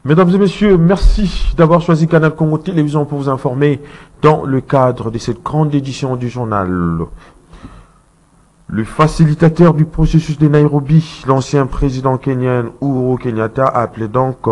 Mesdames et messieurs, merci d'avoir choisi Canal Congo Télévision pour vous informer dans le cadre de cette grande édition du journal. Le facilitateur du processus de Nairobi, l'ancien président kenyan Uhuru Kenyatta, a appelé donc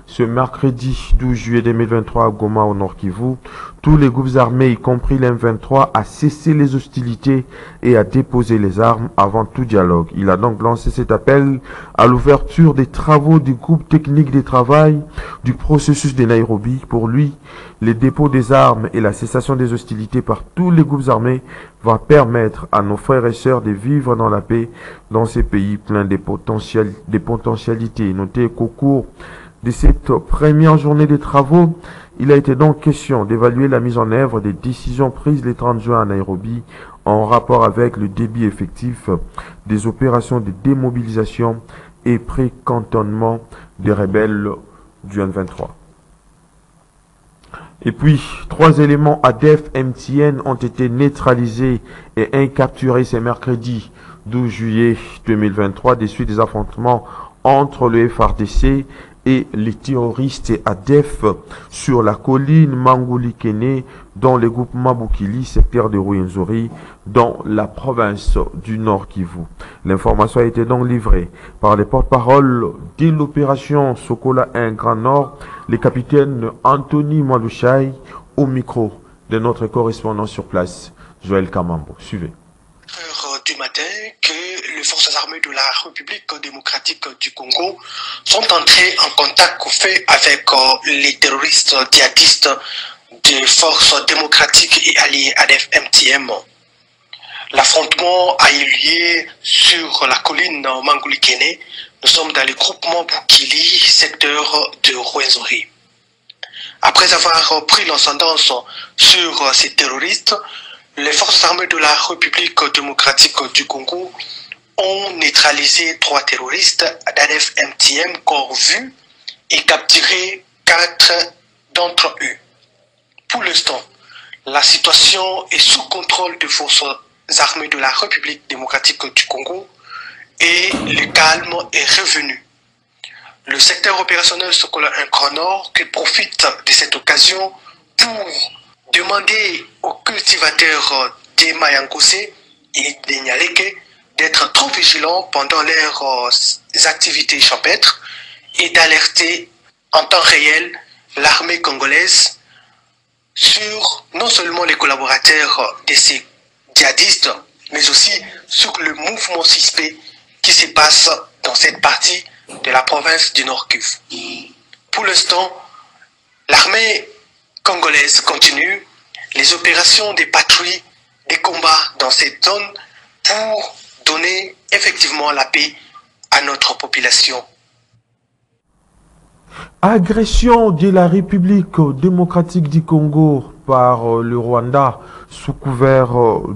ce mercredi 12 juillet 2023 à Goma au Nord Kivu tous les groupes armés, y compris l'M23, à cesser les hostilités et à déposer les armes avant tout dialogue. Il a donc lancé cet appel à l'ouverture des travaux du groupe technique de travail du processus de Nairobi. Pour lui, les dépôts des armes et la cessation des hostilités par tous les groupes armés va permettre à nos frères et sœurs de vivre dans la paix dans ces pays pleins de potentialités. Notez qu'au cours de cette première journée des travaux, il a été donc question d'évaluer la mise en œuvre des décisions prises le 30 juin à Nairobi en rapport avec le débit effectif des opérations de démobilisation et pré-cantonnement des rebelles du M23. Et puis, 3 éléments ADF-MTN ont été neutralisés et incapturés ce mercredi 12 juillet 2023 des suites des affrontements entre le FARDC et les terroristes ADF sur la colline Mangulikene dans le groupe Mabukili, secteur de Rwenzori, dans la province du Nord Kivu. L'information a été donc livrée par les porte-paroles de l'opération Sokola 1 Grand Nord, le capitaine Anthony Malouchaï, au micro de notre correspondant sur place, Joël Kamambo. Suivez. Du matin que les forces armées de la République démocratique du Congo sont entrées en contact fait avec les terroristes djihadistes des forces démocratiques et alliées ADF-MTM. L'affrontement a eu lieu sur la colline Mangulikene. Nous sommes dans le groupement Bukili, secteur de Rwenzori. Après avoir pris l'ascendance sur ces terroristes, les forces armées de la République démocratique du Congo ont neutralisé 3 terroristes d'ADF-MTM corps vus et capturé 4 d'entre eux. Pour l'instant, la situation est sous contrôle des forces armées de la République démocratique du Congo et le calme est revenu. Le secteur opérationnel Sokola 1 Grand Nord qui profite de cette occasion pour demander aux cultivateurs des Mayankose et des Nyaleke d'être trop vigilants pendant leurs activités champêtres et d'alerter en temps réel l'armée congolaise sur non seulement les collaborateurs de ces djihadistes, mais aussi sur le mouvement suspect qui se passe dans cette partie de la province du Nord Kivu. Pour l'instant, l'armée congolaise continue les opérations de patrouille, des combats dans cette zone pour donner effectivement la paix à notre population. Agression de la République démocratique du Congo par le Rwanda sous couvert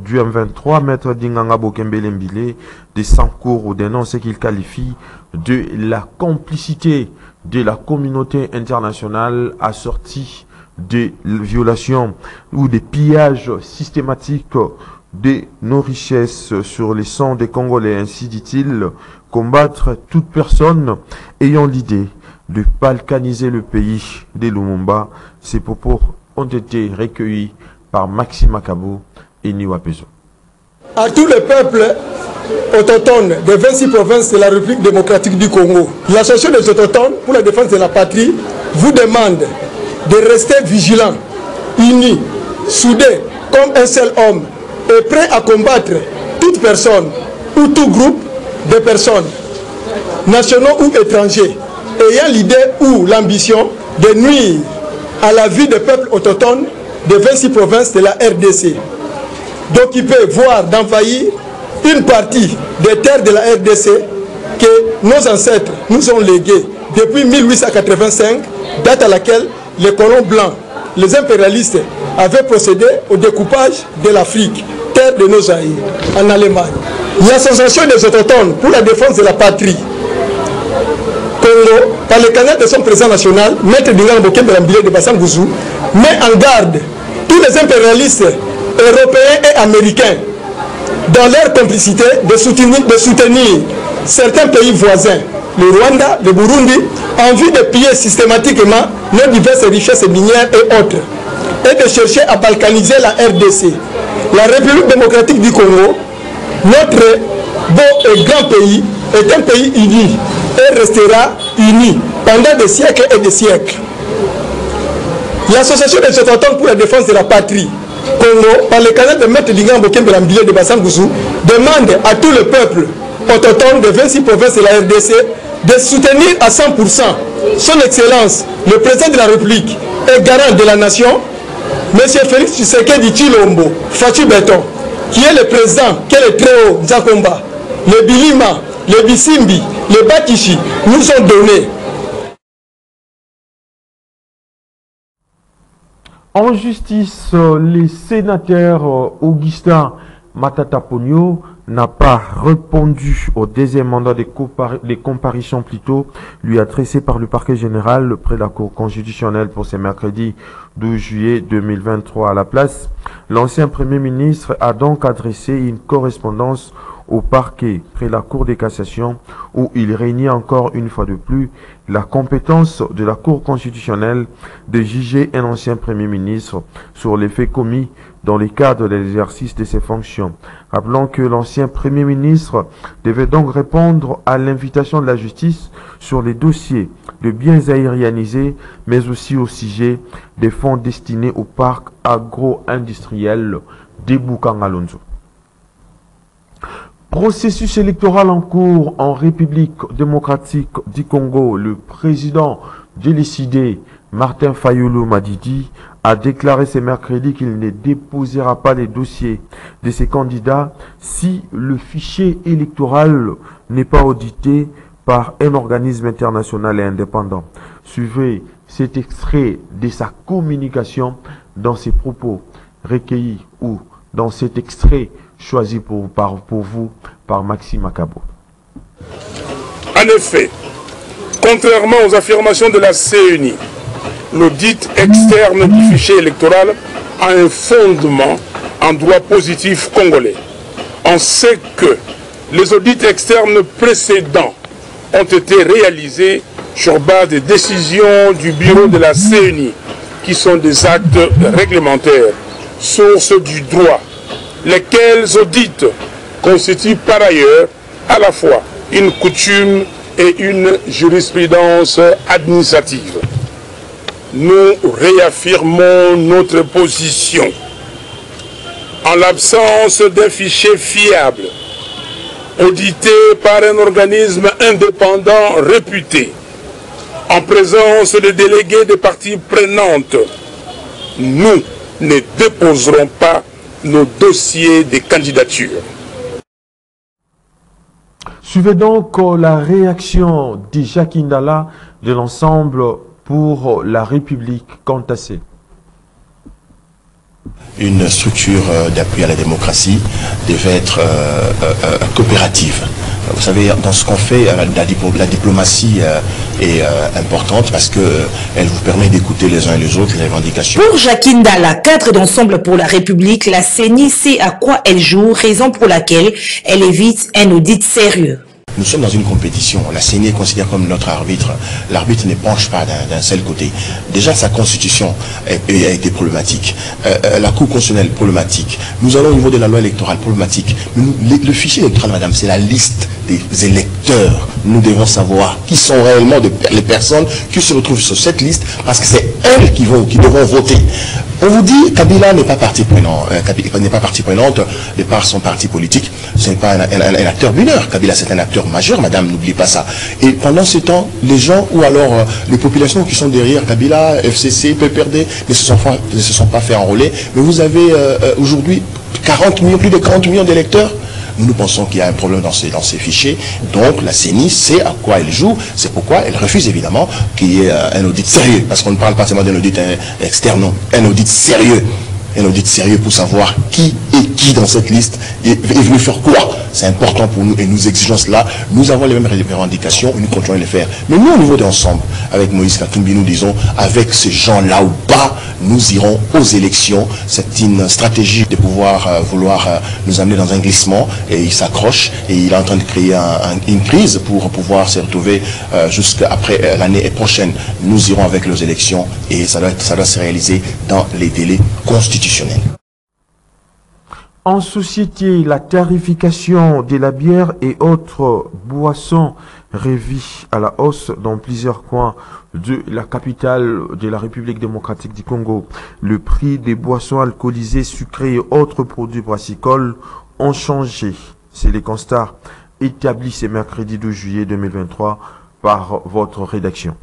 du M23, Maître Dinganga Bokembele Mbile de Sankourou dénonce ce qu'il qualifie de la complicité de la communauté internationale assortie des violations ou des pillages systématiques de nos richesses sur les sangs des Congolais. Ainsi dit-il, combattre toute personne ayant l'idée de balkaniser le pays de Lumumba. Ces propos ont été recueillis par Maxime Akabo et Niwa Pezo. À tous les peuples autochtones des 26 provinces de la République démocratique du Congo, l'Association des autochtones pour la défense de la patrie vous demande de rester vigilants, unis, soudés comme un seul homme et prêts à combattre toute personne ou tout groupe de personnes, nationaux ou étrangers, ayant l'idée ou l'ambition de nuire à la vie des peuples autochtones des 26 provinces de la RDC, d'occuper, voire d'envahir une partie des terres de la RDC que nos ancêtres nous ont léguées depuis 1885, date à laquelle les colons blancs, les impérialistes, avaient procédé au découpage de l'Afrique, terre de nos aïeux, en Allemagne. L'Association des autochtones pour la défense de la patrie, Congo, par le canal de son président national, Maître Dinganga Bokembele Mbile de Bassangouzou, met en garde tous les impérialistes européens et américains dans leur complicité de soutenir certains pays voisins, le Rwanda, le Burundi, en vue de piller systématiquement nos diverses richesses minières et autres, et de chercher à balkaniser la RDC. La République démocratique du Congo, notre beau et grand pays, est un pays uni et restera uni pendant des siècles et des siècles. L'association des autochtones pour la défense de la patrie, Congo, par le canal de Maître Lingambo Kembelambilé de Bassangoussou, demande à tout le peuple autochtone de 26 provinces de la RDC de soutenir à 100% son Excellence, le président de la République et garant de la nation, M. Félix Tshisekedi Tshilombo Fatou Beton, qui est le président, qui est le Très-Haut Nzakomba, le Bilima, le Bisimbi, le Bakishi, nous ont donné. En justice, les sénateurs Augustin Matata Pogno n'a pas répondu au deuxième mandat des comparutions plutôt lui adressé par le parquet général près de la Cour constitutionnelle pour ce mercredi 12 juillet 2023. À la place, l'ancien Premier ministre a donc adressé une correspondance au parquet près de la Cour de cassation où il réunit encore une fois de plus la compétence de la Cour constitutionnelle de juger un ancien Premier ministre sur les faits commis dans le cadre de l'exercice de ses fonctions. Rappelons que l'ancien Premier ministre devait donc répondre à l'invitation de la justice sur les dossiers de biens aérianisés, mais aussi au sujet des fonds destinés au parc agro-industriel de Bukangalonzo. Processus électoral en cours en République démocratique du Congo. Le président de l'ICD, Martin Fayulu Madidi, a déclaré ce mercredi qu'il ne déposera pas les dossiers de ses candidats si le fichier électoral n'est pas audité par un organisme international et indépendant. Suivez cet extrait de sa communication dans ses propos recueillis ou dans cet extrait choisi pour vous par Maxime Akabo. En effet, contrairement aux affirmations de la CENI, l'audit externe du fichier électoral a un fondement en droit positif congolais. On sait que les audits externes précédents ont été réalisés sur base des décisions du bureau de la CENI, qui sont des actes réglementaires, source du droit, lesquels audits constituent par ailleurs à la fois une coutume et une jurisprudence administrative. Nous réaffirmons notre position. En l'absence d'un fichier fiable, audité par un organisme indépendant réputé, en présence de délégués des parties prenantes, nous ne déposerons pas nos dossiers de candidature. Suivez donc la réaction de Jacques Indala de l'ensemble pour la République Kantassé. Une structure d'appui à la démocratie devait être coopérative. Vous savez, dans ce qu'on fait, la diplomatie est importante parce qu'elle vous permet d'écouter les uns et les autres, les revendications. Pour Jacques Indala, cadre d'ensemble pour la République, la CENI sait à quoi elle joue, raison pour laquelle elle évite un audit sérieux. Nous sommes dans une compétition. La CENI est considérée comme notre arbitre. L'arbitre ne penche pas d'un seul côté. Déjà, sa constitution a été problématique. La Cour constitutionnelle, problématique. Nous allons au niveau de la loi électorale, problématique. Mais le fichier électoral, madame, c'est la liste des électeurs. Nous devons savoir qui sont réellement les personnes qui se retrouvent sur cette liste parce que c'est elles qui devront voter. On vous dit, Kabila n'est pas partie prenante, de par son parti politique. Ce n'est pas un acteur mineur. Kabila, c'est un acteur majeur, madame, n'oubliez pas ça. Et pendant ce temps, les gens, ou alors les populations qui sont derrière Kabila, FCC, PPRD, ne se sont pas fait enrôler. Mais vous avez aujourd'hui plus de 40 millions d'électeurs. Nous pensons qu'il y a un problème dans ces fichiers. Donc la CENI sait à quoi elle joue. C'est pourquoi elle refuse évidemment qu'il y ait un audit sérieux. Parce qu'on ne parle pas seulement d'un audit externe, non. Un audit sérieux. un audit sérieux pour savoir qui est qui dans cette liste et veut faire quoi. C'est important pour nous et nous exigeons cela. Nous avons les mêmes revendications et nous continuons à les faire. Mais nous, au niveau d'ensemble, avec Moïse Katumbi, nous disons, avec ces gens-là ou pas, nous irons aux élections. C'est une stratégie de pouvoir vouloir nous amener dans un glissement et il s'accroche et il est en train de créer une crise pour pouvoir se retrouver jusqu'après l'année prochaine. Nous irons avec les élections et ça doit se réaliser dans les délais constitutionnels. En société, la tarification de la bière et autres boissons revit à la hausse dans plusieurs coins de la capitale de la République démocratique du Congo. Le prix des boissons alcoolisées, sucrées et autres produits brassicoles ont changé. C'est les constats établis ce mercredi 12 juillet 2023 par votre rédaction.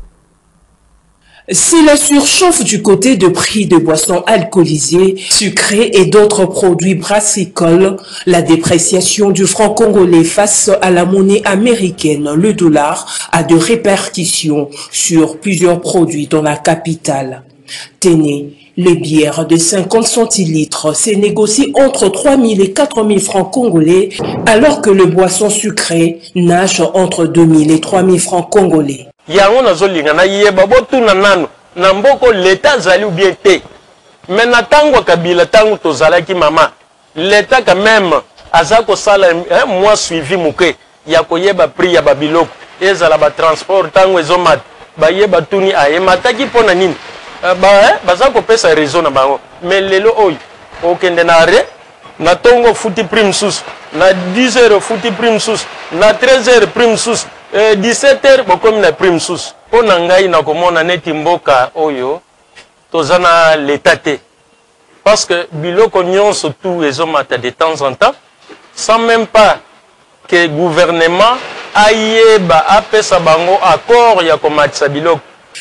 C'est la surchauffe du côté de prix de boissons alcoolisées, sucrées et d'autres produits brassicoles, la dépréciation du franc congolais face à la monnaie américaine, le dollar, a de répercussions sur plusieurs produits dans la capitale. Tenez, les bières de 50 centilitres se négocient entre 3 000 et 4 000 francs congolais, alors que le boisson sucré nage entre 2 000 et 3 000 francs congolais. Yango nazolinga na yeba botuna nano na mboko leta zali ou bien te mais na tango kabila tango tozalaki mama leta quand même azako sala mois suivi muke ya koyeba prix ya babiloko ezala ba transport tango ezomat ba yeba tuni ayemataki pona nini bazako pesa raison na bango mais lelo oyo okende na re na tongo futi prime sus na 10h futi prime sus na 13h prime sus 17h bokomi na prime sus po na ngai na komona neti mboka oyo tozana l'état te parce que biloko nyonso tout ezomata de temps en temps sans même pas que gouvernement ayeba apesa bango accord ya komatisa biloko.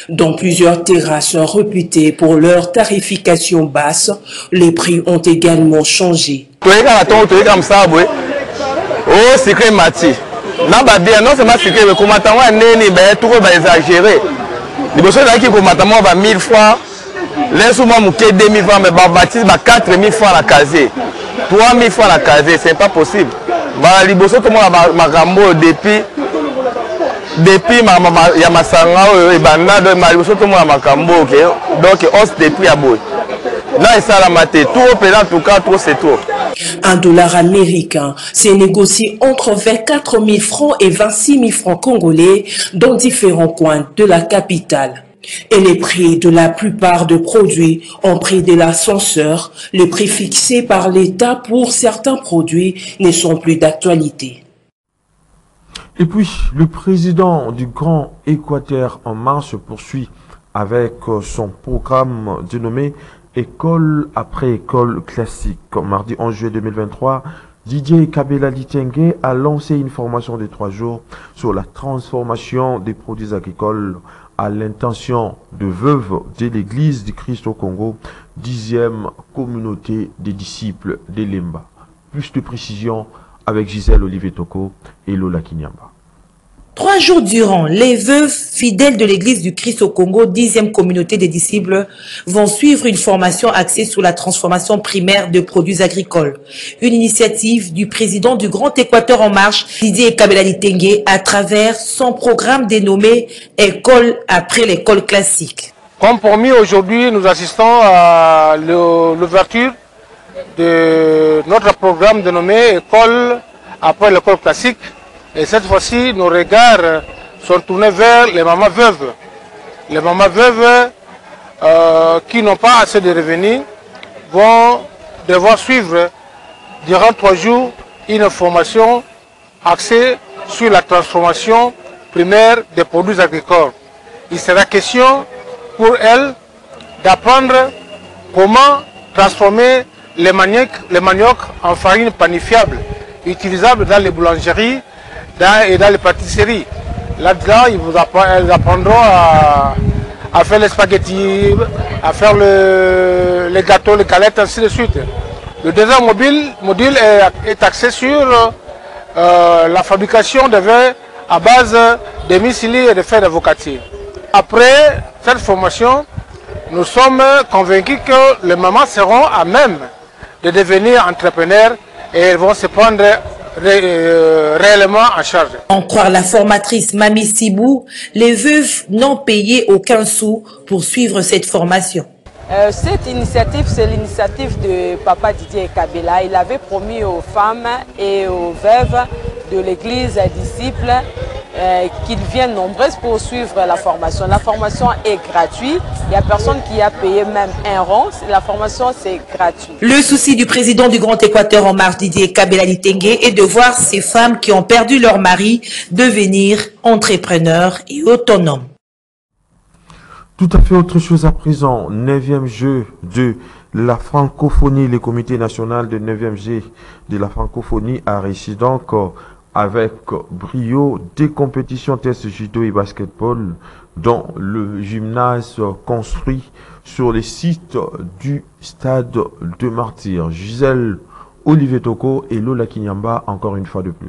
Dans plusieurs terrasses réputées pour leur tarification basse, les prix ont également changé. Non seulement sucré, mais comme attends, tout va exagérer. Les besoins qui comme attends, va 1000 francs, laisse-moi mouquer 2000 francs, mais baptise 4000 francs la casier, 3000 francs la casier, c'est pas possible. Bah les besoins tout le monde ma gambo depuis ma yamasanga et banade ma besoin tout le monde ma gambo, donc hausse depuis à bout. Là et ça la maté, tout au en tout cas trop c'est trop. Un dollar américain s'est négocié entre 24 000 francs et 26 000 francs congolais dans différents coins de la capitale. Et les prix de la plupart des produits ont pris de l'ascenseur. Les prix fixés par l'État pour certains produits ne sont plus d'actualité. Et puis, le président du Grand Équateur en marche poursuit avec son programme dénommé École après école classique. Mardi 11 juillet 2023, Didier Kabila Litenge a lancé une formation de 3 jours sur la transformation des produits agricoles à l'intention de veuves de l'église du Christ au Congo, 10e communauté des disciples d'Elemba. Plus de précision avec Gisèle Olivier Toko et Lola Kinyamba. 3 jours durant, les veuves fidèles de l'église du Christ au Congo, 10e communauté des disciples, vont suivre une formation axée sur la transformation primaire de produits agricoles. Une initiative du président du Grand Équateur en marche, Didier Kabila Litenge, à travers son programme dénommé École après l'école classique. Comme promis, aujourd'hui, nous assistons à l'ouverture de notre programme dénommé École après l'école classique. Et cette fois-ci, nos regards sont tournés vers les mamans veuves. Les mamans veuves qui n'ont pas assez de revenus vont devoir suivre durant 3 jours une formation axée sur la transformation primaire des produits agricoles. Il sera question pour elles d'apprendre comment transformer les maniocs en farine panifiable, utilisable dans les boulangeries et dans les pâtisseries. Là-dedans, elles apprendront à faire les spaghettis, à faire les gâteaux, les galettes, ainsi de suite. Le deuxième module est axé sur la fabrication de vins à base de muesli et de fèves d'avocatier. Après cette formation, nous sommes convaincus que les mamans seront à même de devenir entrepreneurs et elles vont se prendre réellement en charge. En croire la formatrice Mami Sibou, les veuves n'ont payé aucun sou pour suivre cette formation. Cette initiative, c'est l'initiative de Papa Didier Kabila. Il avait promis aux femmes et aux veuves de l'église disciples qu'ils viennent nombreuses pour suivre la formation. La formation est gratuite. Il n'y a personne qui a payé même un rond. La formation, c'est gratuit. Le souci du président du Grand Équateur en marche, Didier Kabila Litenge, est de voir ces femmes qui ont perdu leur mari devenir entrepreneurs et autonomes. Tout à fait autre chose à présent. 9e jeu de la francophonie. Le comité national de 9e jeu de la francophonie a réussi donc avec brio des compétitions test judo et basketball dans le gymnase construit sur les sites du stade de Martyrs. Gisèle Olivier Toko et Lola Kinyamba encore une fois de plus.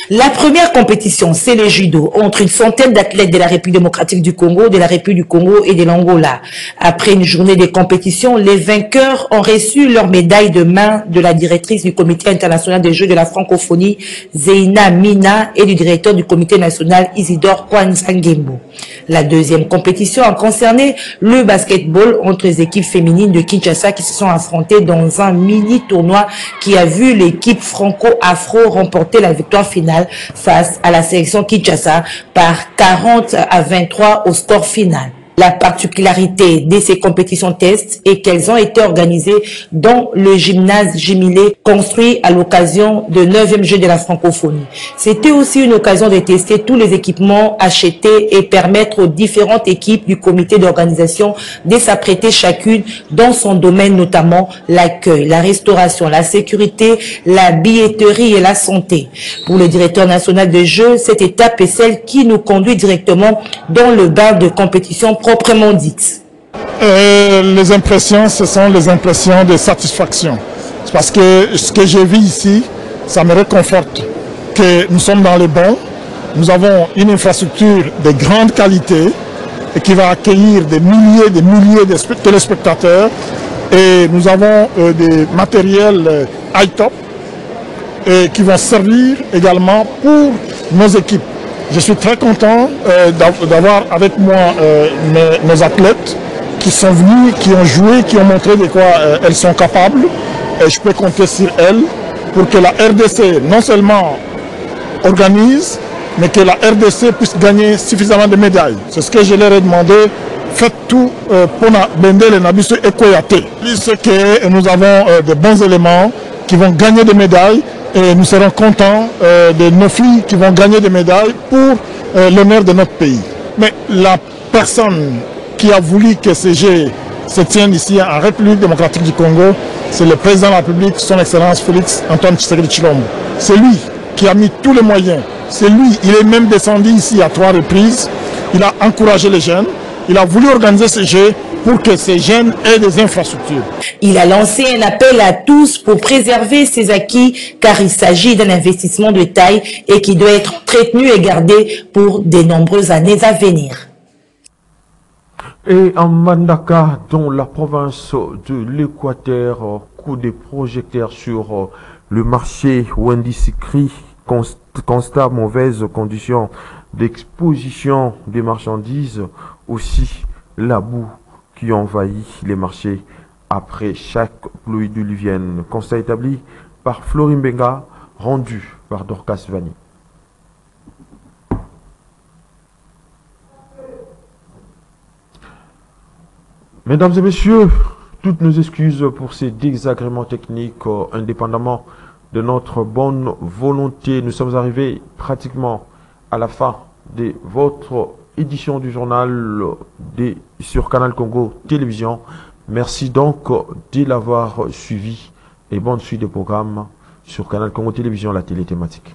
La première compétition, c'est le judo, entre une centaine d'athlètes de la République démocratique du Congo, de la République du Congo et de l'Angola. Après une journée de compétition, les vainqueurs ont reçu leur médaille de main de la directrice du Comité international des Jeux de la francophonie, Zeina Mina, et du directeur du Comité national, Isidore Kwanzangembo. La deuxième compétition a concerné le basketball entre les équipes féminines de Kinshasa qui se sont affrontées dans un mini-tournoi qui a vu l'équipe franco-afro remporter la victoire finale face à la sélection Kinshasa par 40-23 au score final. La particularité de ces compétitions tests est qu'elles ont été organisées dans le gymnase Jimilé construit à l'occasion de 9e jeu de la francophonie. C'était aussi une occasion de tester tous les équipements achetés et permettre aux différentes équipes du comité d'organisation de s'apprêter chacune dans son domaine, notamment l'accueil, la restauration, la sécurité, la billetterie et la santé. Pour le directeur national de jeux, cette étape est celle qui nous conduit directement dans le bar de compétition proprement dite. Les impressions, ce sont les impressions de satisfaction. C'est parce que ce que j'ai vu ici, ça me réconforte que nous sommes dans les bons. Nous avons une infrastructure de grande qualité et qui va accueillir des milliers de téléspectateurs. Et nous avons des matériels high-top qui vont servir également pour nos équipes. Je suis très content d'avoir avec moi nos athlètes qui sont venus, qui ont joué, qui ont montré de quoi elles sont capables. Et je peux compter sur elles pour que la RDC non seulement organise, mais que la RDC puisse gagner suffisamment de médailles. C'est ce que je leur ai demandé. Faites tout pour Bendel et Nabiso et Koyate. Que nous avons de bons éléments qui vont gagner des médailles. Et nous serons contents de nos filles qui vont gagner des médailles pour l'honneur de notre pays. Mais la personne qui a voulu que ces Jeux se tiennent ici en République démocratique du Congo, c'est le président de la République, son Excellence Félix Antoine Tshisekedi Tshilombo. C'est lui qui a mis tous les moyens. C'est lui, il est même descendu ici à 3 reprises. Il a encouragé les jeunes. Il a voulu organiser ces Jeux pour que ces jeunes aient des infrastructures. Il a lancé un appel à tous pour préserver ses acquis car il s'agit d'un investissement de taille et qui doit être entretenu et gardé pour de nombreuses années à venir. Et en Mandaka, dans la province de l'Équateur, coup de projecteurs sur le marché Wendy Sikri, constat mauvaise condition d'exposition des marchandises, aussi la boue qui envahit les marchés après chaque pluie diluvienne. Constat établi par Florin Benga, rendu par Dorcas Vani. Mesdames et messieurs, toutes nos excuses pour ces désagréments techniques, indépendamment de notre bonne volonté. Nous sommes arrivés pratiquement à la fin de votre édition du journal sur Canal Congo Télévision. Merci donc de l'avoir suivi et bonne suite des programmes sur Canal Congo Télévision, la télé thématique.